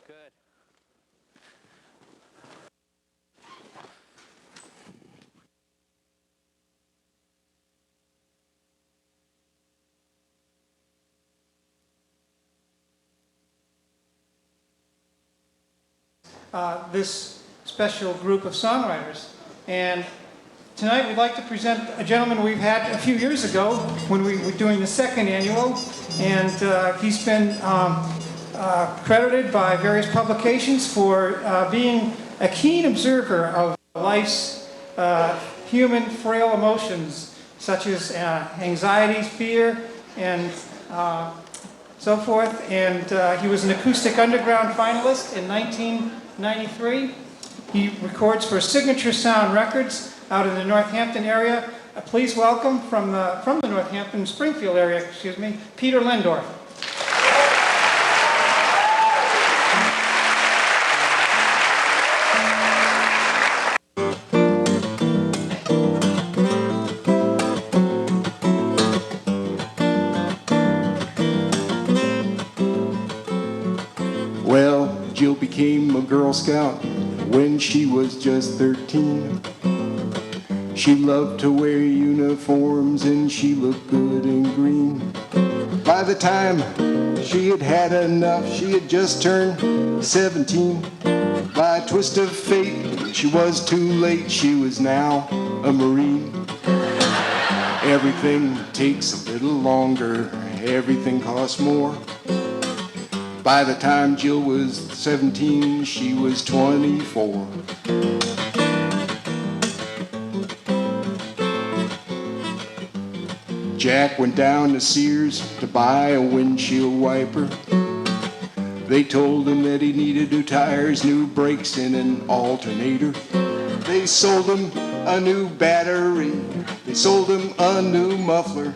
Good. This special group of songwriters. And tonight we'd like to present a gentleman we've had a few years ago when we were doing the second annual. And he's been credited by various publications for being a keen observer of life's human frail emotions, such as anxiety, fear, and so forth. And he was an Acoustic Underground finalist in 1993. He records for Signature Sound Records out in the Northampton area. Please welcome from the Northampton, Springfield area, excuse me, Peter Lehndorff. Well, Jill became a Girl Scout when she was just 13. She loved to wear uniforms and she looked good in green. By the time she had had enough, she had just turned 17. By a twist of fate, she was too late. She was now a Marine. Everything takes a little longer. Everything costs more. By the time Jill was 17, she was 24. Jack went down to Sears to buy a windshield wiper. They told him that he needed new tires, new brakes, and an alternator. They sold him a new battery. They sold him a new muffler.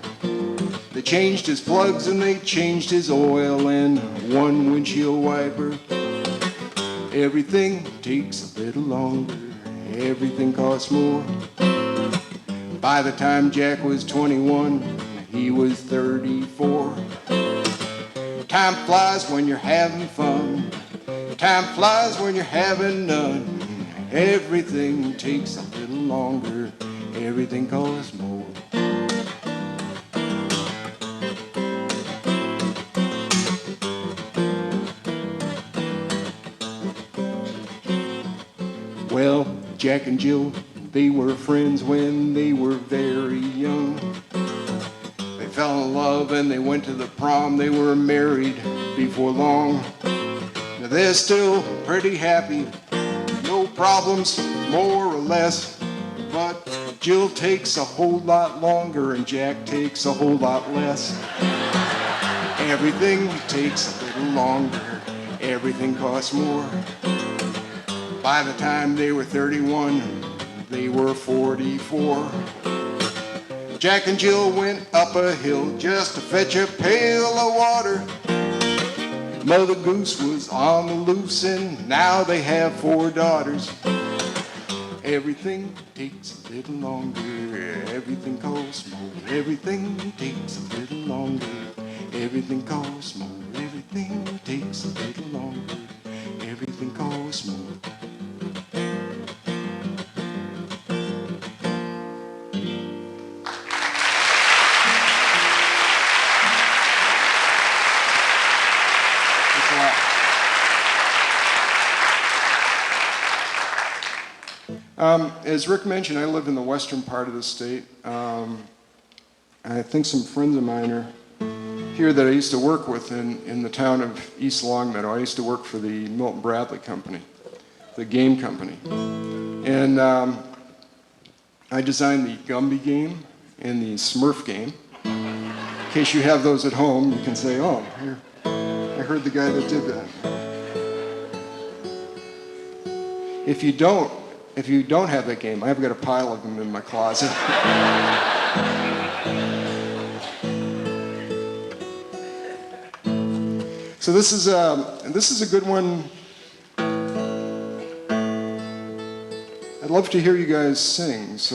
They changed his plugs and they changed his oil and one windshield wiper. Everything takes a little longer. Everything costs more. By the time Jack was 21, he was 34. Time flies when you're having fun. Time flies when you're having none. Everything takes a little longer. Everything costs more. Well, Jack and Jill, they were friends when they were very young. They fell in love and they went to the prom. They were married before long. Now they're still pretty happy. No problems, more or less. But Jill takes a whole lot longer and Jack takes a whole lot less. Everything takes a little longer. Everything costs more. By the time they were 31, they were 44. Jack and Jill went up a hill just to fetch a pail of water. Mother Goose was on the loose and now they have 4 daughters. Everything takes a little longer. Everything costs more. Everything takes a little longer. Everything costs more. Everything takes a little longer. Everything costs more. As Rick mentioned, I live in the western part of the state. I think some friends of mine are here that I used to work with in the town of East Longmeadow. I used to work for the Milton Bradley Company, the game company. And I designed the Gumby game and the Smurf game. In case you have those at home, you can say, oh, here, I heard the guy that did that. If you don't have that game, I've got a pile of them in my closet. So this is a good one. I'd love to hear you guys sing. So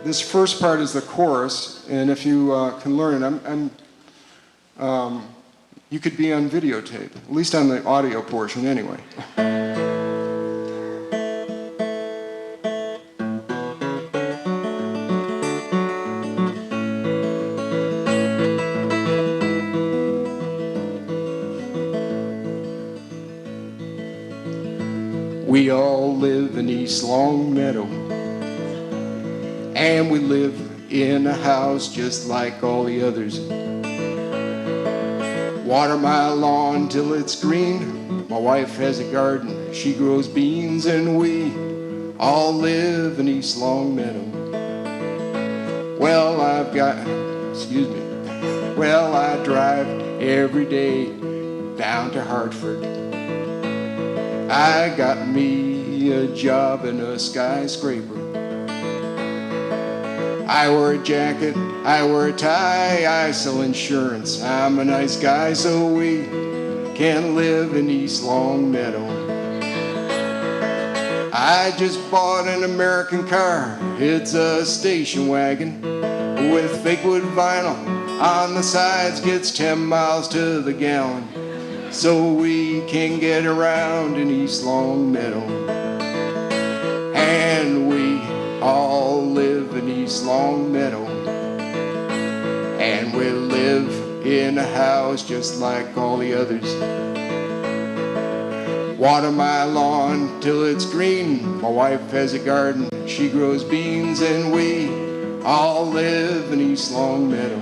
this first part is the chorus, and if you can learn it, you could be on videotape, at least on the audio portion anyway. We all live in East Longmeadow, and we live in a house just like all the others. Water my lawn till it's green. My wife has a garden, she grows beans, and we all live in East Longmeadow. Well, I drive every day down to Hartford. I got me a job in a skyscraper. I wear a jacket, I wear a tie, I sell insurance. I'm a nice guy, so we can live in East Longmeadow. I just bought an American car. It's a station wagon with fake wood vinyl on the sides, gets 10 miles to the gallon, so we can get around in East Longmeadow. And we all live in East Longmeadow, and we live in a house just like all the others. Water my lawn till it's green. My wife has a garden, she grows beans, and we all live in East Longmeadow.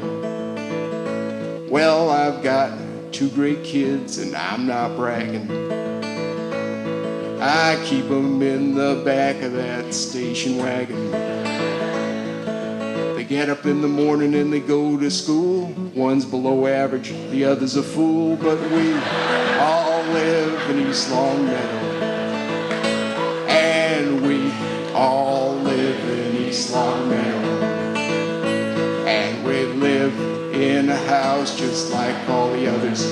Well, I've got 2 great kids, and I'm not bragging. I keep them in the back of that station wagon. They get up in the morning and they go to school. One's below average, the other's a fool, but we all live in East Longmeadow. And we all live in East Longmeadow. And we live in a house just like all the others.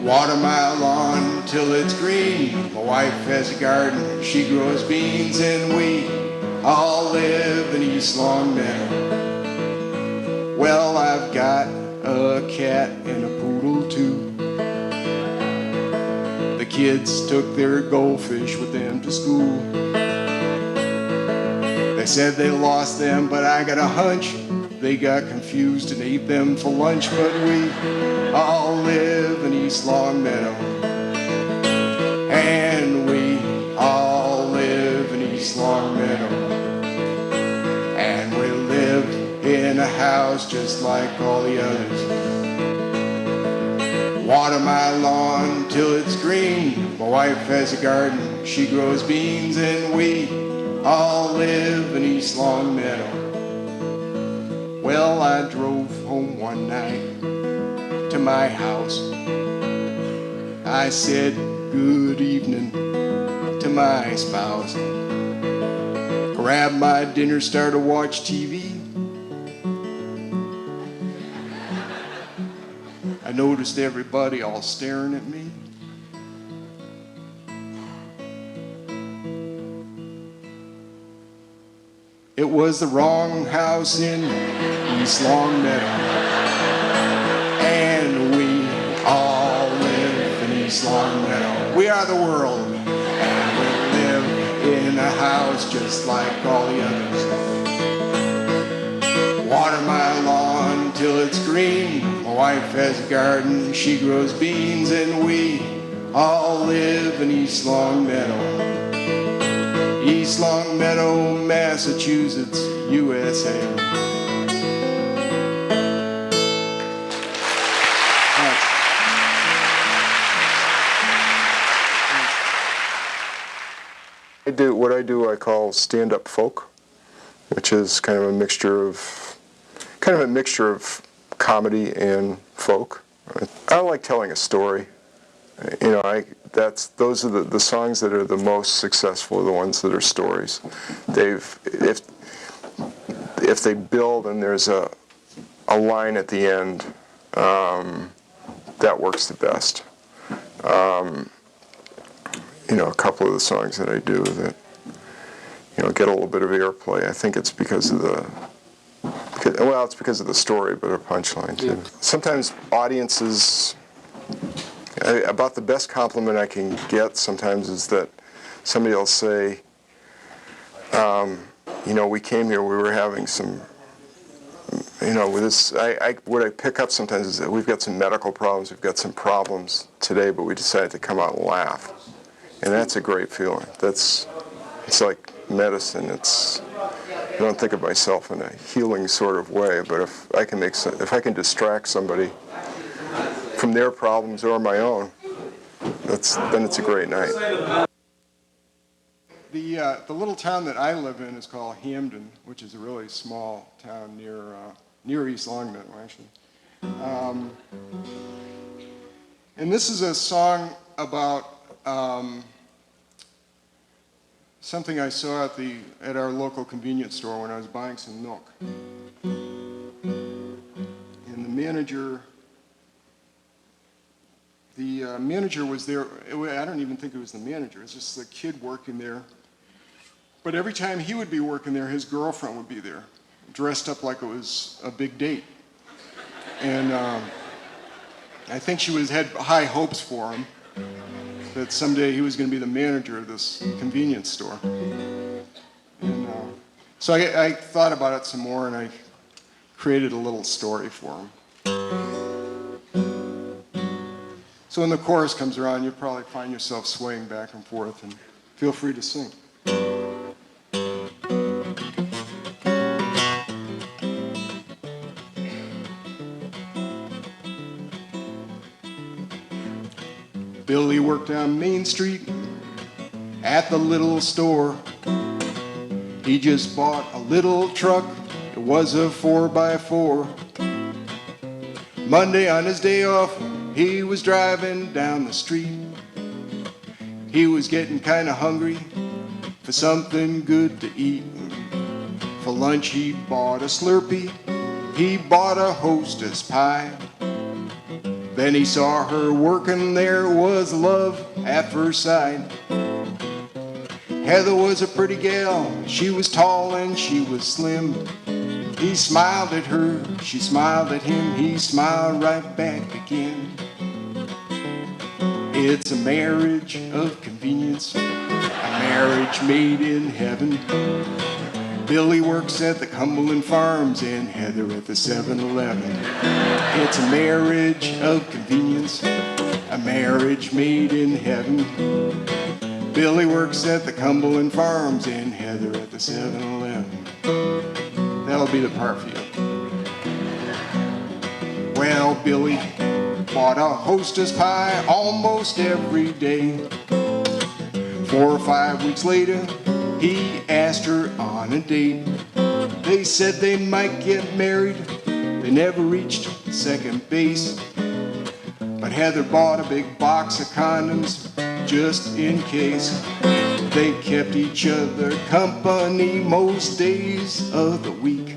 Water my lawn till it's green. My wife has a garden, she grows beans, and we all live in East Longmeadow. Well, I've got a cat and a poodle too. The kids took their goldfish with them to school. They said they lost them, but I got a hunch they got confused and ate them for lunch. But we all live in East Longmeadow, and we all live in East Longmeadow, and we live in a house just like all the others. Water my lawn till it's green. My wife has a garden, she grows beans, and we all live in East Longmeadow. Well, I drove home one night to my house. I said good evening to my spouse. Grabbed my dinner, started to watch TV. I noticed everybody all staring at me. It was the wrong house in East Longmeadow, and we all live in East Longmeadow. We are the world, and we live in a house just like all the others. Water my lawn till it's green. My wife has a garden, she grows beans, and we all live in East Longmeadow. East Longmeadow, Massachusetts, USA. What I do, I call stand-up folk, which is kind of a mixture of comedy and folk. I like telling a story. You know, those are the songs that are the most successful are the ones that are stories. If they build and there's a line at the end, that works the best. You know, a couple of the songs that I do that, you know, get a little bit of airplay. I think it's because of Well, it's because of the story, but a punchline too. Sometimes audiences, about the best compliment I can get sometimes is that somebody will say, you know, we came here, we were having some, you know, with this, what I pick up sometimes is that we've got some medical problems, we've got some problems today, but we decided to come out and laugh. And that's a great feeling. It's like medicine. I don't think of myself in a healing sort of way, but if I can distract somebody from their problems or my own, then it's a great night. The little town that I live in is called Hamden, which is a really small town near East Longmeadow, actually. And this is a song about something I saw at our local convenience store when I was buying some milk. And the manager was there. I don't even think it was the manager. It's just the kid working there. But every time he would be working there, his girlfriend would be there, dressed up like it was a big date. And I think she had high hopes for him, that someday he was going to be the manager of this convenience store. And so I thought about it some more, and I created a little story for him. So when the chorus comes around, you'll probably find yourself swaying back and forth, and feel free to sing. Billy worked on Main Street at the little store. He just bought a little truck. It was a 4x4. Monday on his day off, he was driving down the street. He was getting kind of hungry for something good to eat. For lunch he bought a Slurpee. He bought a Hostess pie. Then he saw her working, there was love at first sight. Heather was a pretty gal, she was tall and she was slim. He smiled at her, she smiled at him, he smiled right back again. It's a marriage of convenience, a marriage made in heaven. Billy works at the Cumberland Farms and Heather at the 7-Eleven. It's a marriage of convenience, a marriage made in heaven. Billy works at the Cumberland Farms and Heather at the 7-Eleven. That'll be the part for you. Well, Billy bought a Hostess pie almost every day. 4 or 5 weeks later, he asked her on a date. They said they might get married. They never reached second base. But Heather bought a big box of condoms just in case. They kept each other company most days of the week.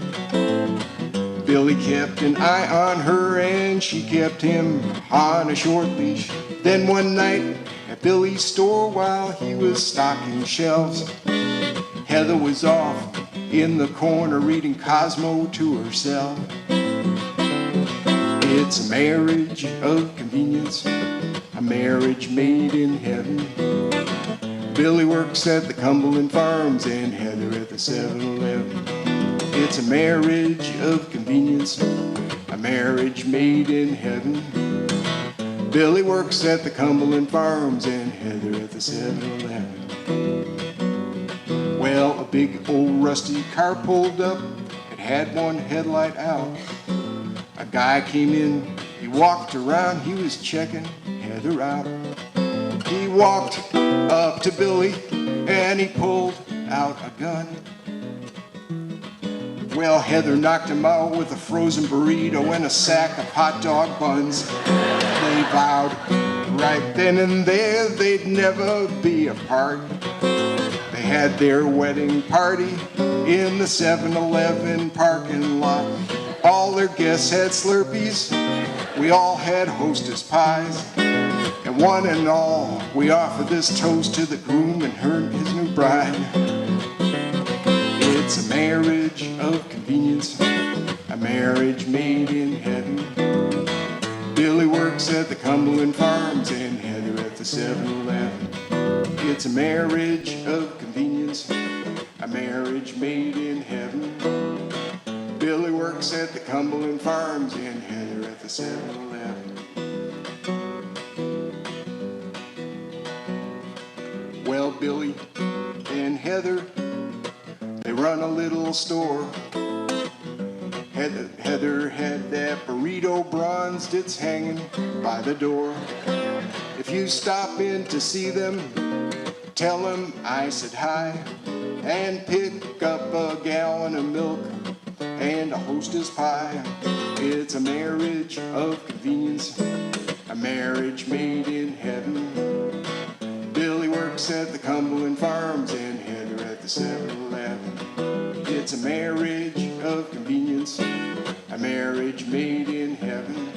Billy kept an eye on her and she kept him on a short leash. Then one night at Billy's store while he was stocking shelves, Heather was off in the corner reading Cosmo to herself. It's a marriage of convenience, a marriage made in heaven. Billy works at the Cumberland Farms and Heather at the 7-Eleven. It's a marriage of convenience, a marriage made in heaven. Billy works at the Cumberland Farms and Heather at the 7-Eleven. Well, a big old rusty car pulled up. It had one headlight out. A guy came in, he walked around, he was checking Heather out. He walked up to Billy and he pulled out a gun. Well, Heather knocked him out with a frozen burrito and a sack of hot dog buns. They vowed right then and there they'd never be apart. They had their wedding party in the 7-Eleven parking lot. All their guests had Slurpees, we all had Hostess pies. And one and all, we offer this toast to the groom and his new bride. It's a marriage of convenience, a marriage made in heaven. Billy works at the Cumberland Farms and Heather at the 7-Eleven. It's a marriage of convenience, a marriage made in heaven. Billy works at the Cumberland Farms and Heather at the 7-Eleven. Well, Billy and Heather, they run a little store. Heather had that burrito bronzed, it's hanging by the door. If you stop in to see them, tell them I said hi, and pick up a gallon of milk and a Hostess pie. It's a marriage of convenience, a marriage made in heaven. Billy works at the Cumberland Farms and Heather at the 7-Eleven. It's a marriage of convenience, a marriage made in heaven.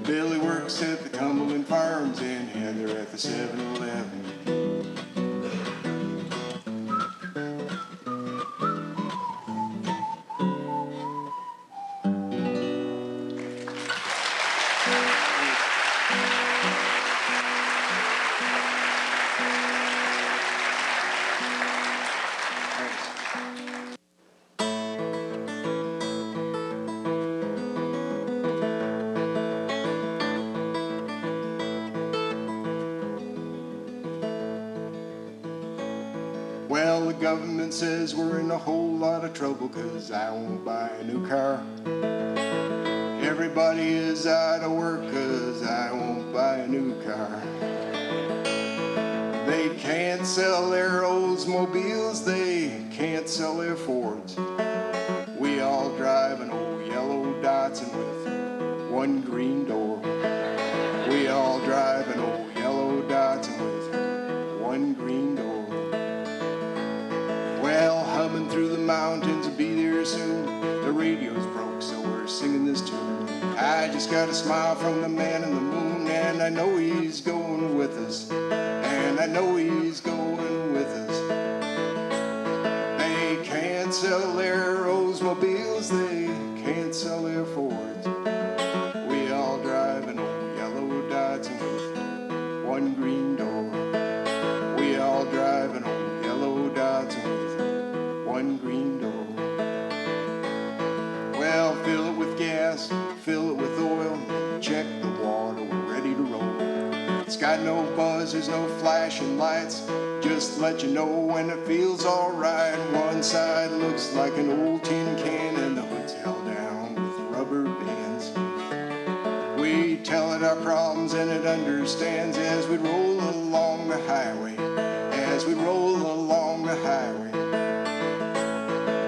Billy works at the Cumberland Farms and Heather at the 7-Eleven. Well, the government says we're in a whole lot of trouble 'cause I won't buy a new car. Everybody is out of work 'cause I won't buy a new car. They can't sell their Oldsmobiles, they can't sell their Fords. We all drive an old yellow Datsun with one green door. We all drive an old yellow Datsun with one green door. Well, humming through the mountains, will be there soon. The radio's broke, so we're singing this tune. I just got a smile from the man in the moon, and I know he's going with us. And I know he's going with us. They can't sell their Oldsmobiles, they can't sell their Fords. We all drive an old yellow Datsun with one green door. We all drive an old yellow Datsun with one green door. Well, fill it with gas, fill it with oil, check the water, we're ready to roll. It's got no buzz, there's no flashing lights, just let you know when it feels alright. One side looks like an old tin can and the hood's held down with rubber bands. We tell it our problems and it understands as we roll along the highway, as we roll along the highway.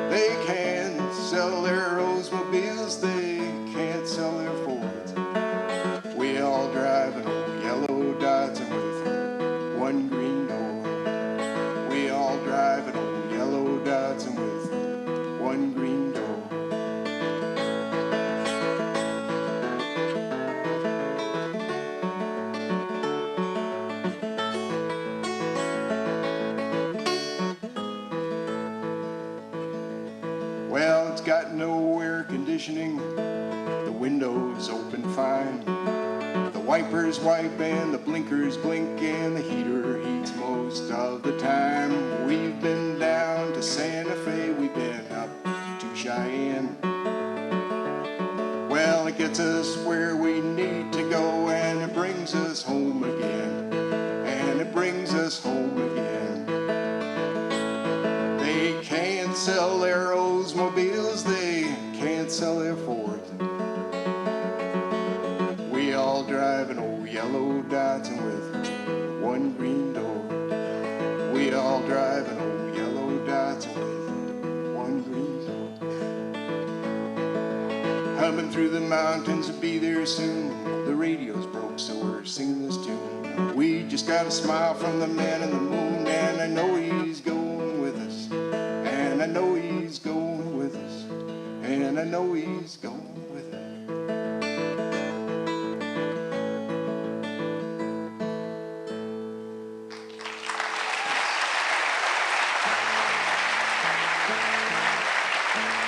They can't sell their Oldsmobiles, they can't sell their Fords. We all drive an old yellow Datsun with one green door. We all drive an old yellow Datsun with one green door. Well, it's got no air conditioning, the windows open fine. The wipers wipe and the blinkers blink and the heater heats most of the time. We've been down to Santa Fe, we've been up to Cheyenne. Well, it gets us where we need to go and it brings us home again. And it brings us home again. They can't sell their Oldsmobiles, they can't sell their Fords. We all drive an old yellow Datsun with one green door. We all drive an old yellow Datsun with one green door. Humming through the mountains, will be there soon. The radio's broke, so we're singing this tune. We just got a smile from the man in the moon, and I know he's going with us. And I know he's going with us. And I know he's going with us.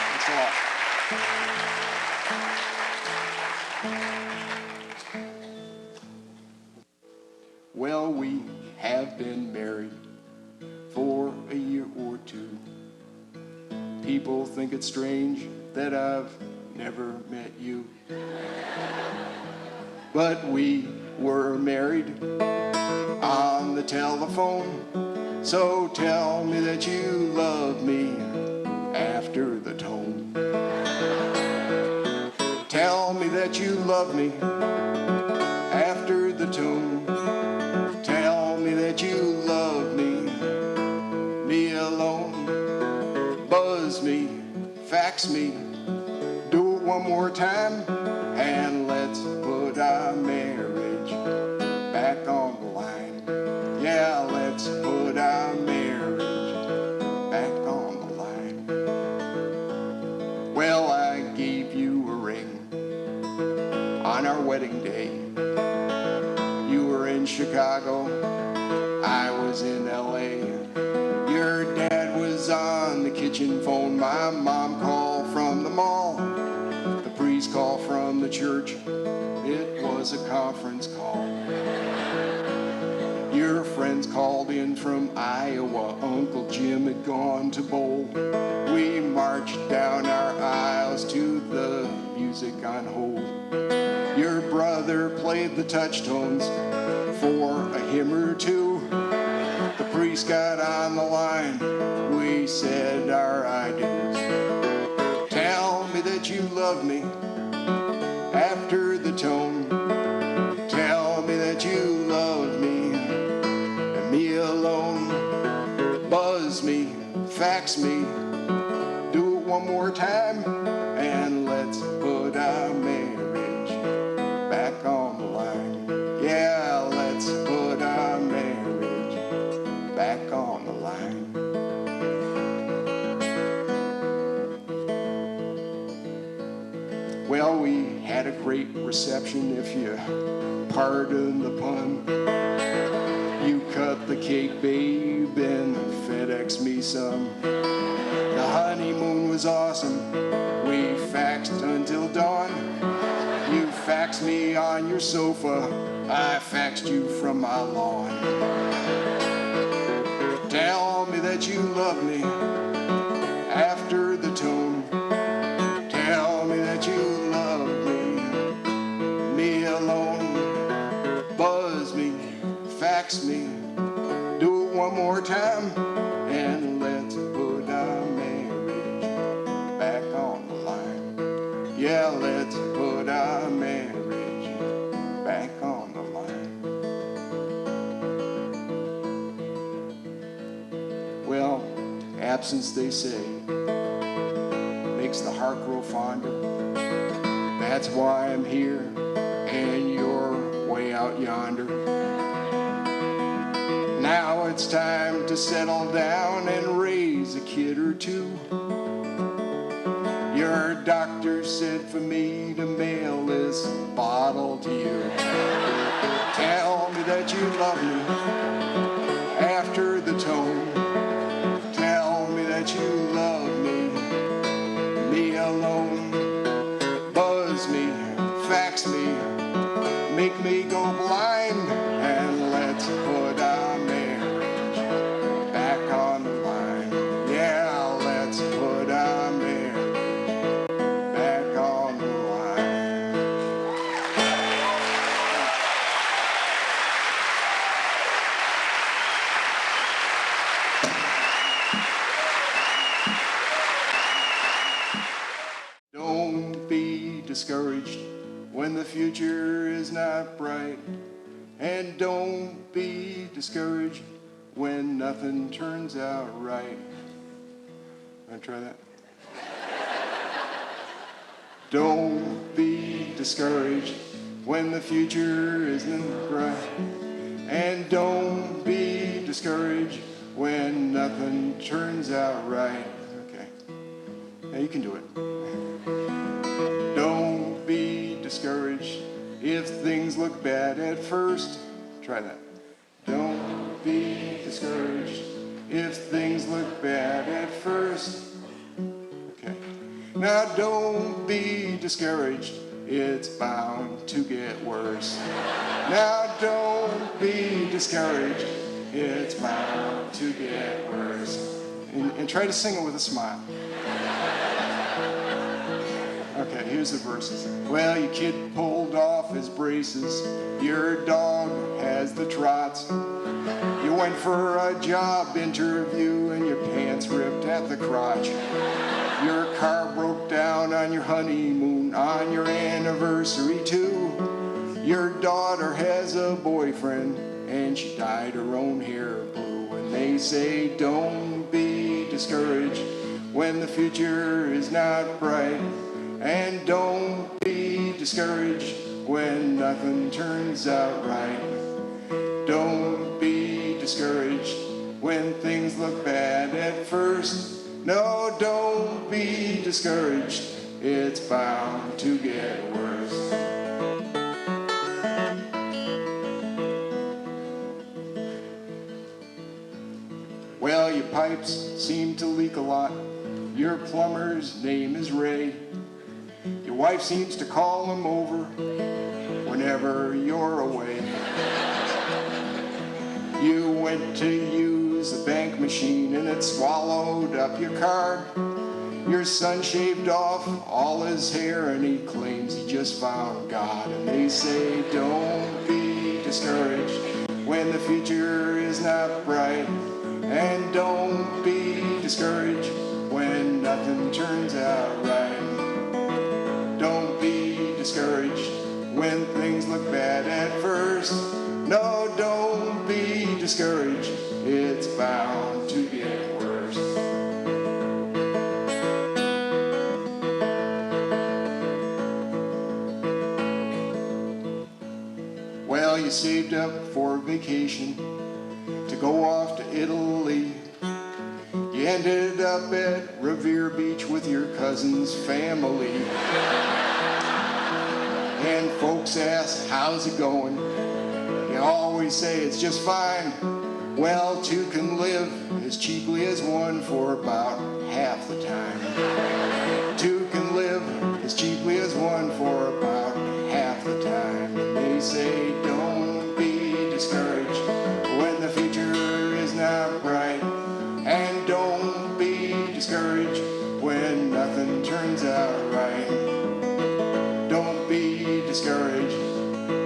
Thanks a lot. Well, we have been married for a year or two. People think it's strange that I've never met you. But we were married on the telephone. So tell me that you love me after the tone. Tell me that you love me after the tone. Tell me that you love me alone. Buzz me, fax me, do it one more time, and let's put our marriage back on the line. Yeah, let's put our marriage back on the line. Well, I gave you a ring on our wedding day. You were in Chicago, I was in LA. Your dad was on the kitchen phone, my mom called from the mall, the priest called from the church. It was a conference call. Your friends called in from Iowa, Uncle Jim had gone to bowl. We marched down our aisles to the music on hold. Your brother played the touch tones for a hymn or two. The priest got on the line, we said our I do's. Tell me that you love me after the tone. Tell me that you love me and me alone. Buzz me, fax me, do it one more time, and let's put our marriage back on the line. Yeah, let's put our marriage back on the line. Well, we had a great reception, if you pardon the pun. You cut the cake, babe, and FedEx me some. The honeymoon was awesome. We faxed until dawn. You faxed me on your sofa. I faxed you from my lawn. Tell me that you love me after the tone. Tell me that you love me alone. Buzz me, fax me, do it one more time, and let's put our marriage back on the line. Yeah, let's put our marriage back on the line. Well, absence, they say, makes the heart grow fonder. That's why I'm here and you're way out yonder. Now it's time to settle down and raise a kid or two. Your doctor said for me to mail this bottle to you. Tell me that you love me after the tone. Tell me that you love me alone. Buzz me, fax me, make me go blind, and let's put our marriage back on the line. Yeah, let's put our marriage back on the line. Don't be discouraged when the future is not bright, and don't be discouraged when nothing turns out right. Wanna try that? Don't be discouraged when the future isn't bright, and don't be discouraged when nothing turns out right. Okay, now you can do it. Don't be discouraged if things look bad at first. Try that. Don't be discouraged if things look bad at first. Okay. Now don't be discouraged it's bound to get worse. Now don't be discouraged, it's bound to get worse. And try to sing it with a smile. Okay, here's the verses. Well, your kid pulled off his braces, your dog has the trots. You went for a job interview and your pants ripped at the crotch. Your car broke down on your honeymoon, on your anniversary too. Your daughter has a boyfriend and she dyed her own hair blue. And they say don't be discouraged when the future is not bright. And don't be discouraged when nothing turns out right. Don't be discouraged when things look bad at first. No, don't be discouraged, it's bound to get worse. Well, your pipes seem to leak a lot. Your plumber's name is Ray. Your wife seems to call him over whenever you're away. You went to use a bank machine and it swallowed up your card. Your son shaved off all his hair and he claims he just found God. And they say don't be discouraged when the future is not bright. And don't be discouraged when nothing turns out right. Don't be discouraged when things look bad at first. No, don't be discouraged, it's bound to get worse. Well, you saved up for vacation to go off to Italy. You ended up at Revere Beach with your cousin's family. And folks ask, how's it going? You always say it's just fine. Well, two can live as cheaply as one for about half the time. Two can live as cheaply as one for about half the time. And they say don't be discouraged when the future is not bright. And don't be discouraged when nothing turns out right. Don't be discouraged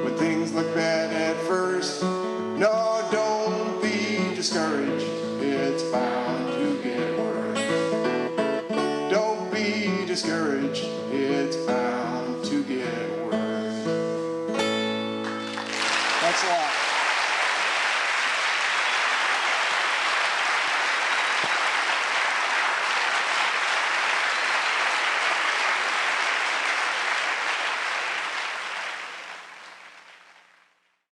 when things look bad at first. No, don't be discouraged, it's bound to get worse. Don't be discouraged,